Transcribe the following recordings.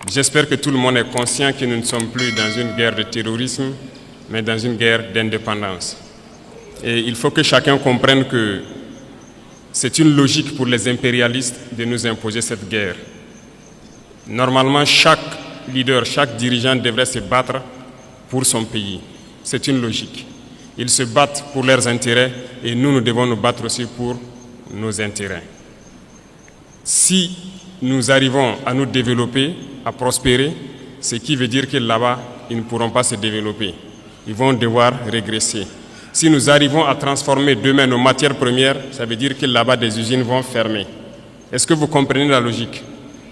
J'espère que tout le monde est conscient que nous ne sommes plus dans une guerre de terrorisme, mais dans une guerre d'indépendance. Et il faut que chacun comprenne que c'est une logique pour les impérialistes de nous imposer cette guerre. Normalement, chaque leader, chaque dirigeant devrait se battre pour son pays. C'est une logique. Ils se battent pour leurs intérêts et nous devons nous battre aussi pour nos intérêts. Si nous arrivons à nous développer, à prospérer, ce qui veut dire que là-bas, ils ne pourront pas se développer. Ils vont devoir régresser. Si nous arrivons à transformer demain nos matières premières, ça veut dire que là-bas, des usines vont fermer. Est-ce que vous comprenez la logique?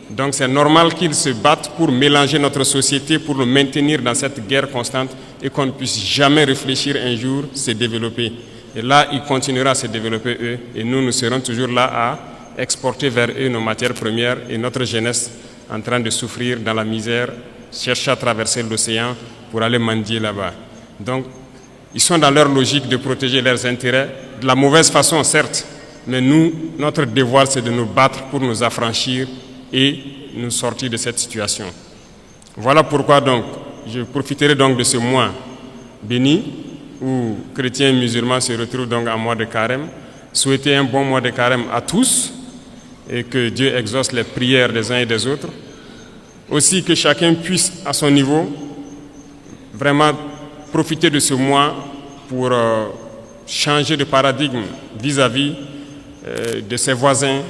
Donc c'est normal qu'ils se battent pour mélanger notre société, pour nous maintenir dans cette guerre constante et qu'on ne puisse jamais réfléchir un jour se développer. Et là, ils continueront à se développer eux et nous serons toujours là à exporter vers eux nos matières premières et notre jeunesse en train de souffrir dans la misère, chercher à traverser l'océan pour aller mendier là-bas. Donc, ils sont dans leur logique de protéger leurs intérêts, de la mauvaise façon certes, mais nous, notre devoir c'est de nous battre pour nous affranchir et nous sortir de cette situation. Voilà pourquoi donc, je profiterai donc de ce mois béni où chrétiens et musulmans se retrouvent donc en mois de carême, souhaiter un bon mois de carême à tous et que Dieu exauce les prières des uns et des autres. Aussi que chacun puisse à son niveau vraiment profiter de ce mois pour changer de paradigme vis-à-vis de ses voisins,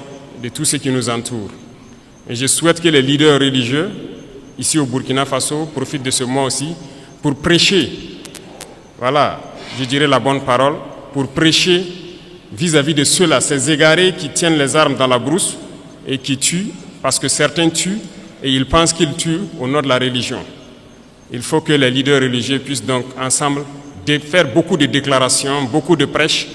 de tout ce qui nous entoure. Et je souhaite que les leaders religieux, ici au Burkina Faso, profitent de ce mois aussi pour prêcher, voilà, je dirais la bonne parole, pour prêcher vis-à-vis de ceux-là, ces égarés qui tiennent les armes dans la brousse et qui tuent, parce que certains tuent et ils pensent qu'ils tuent au nom de la religion. Il faut que les leaders religieux puissent donc ensemble faire beaucoup de déclarations, beaucoup de prêches,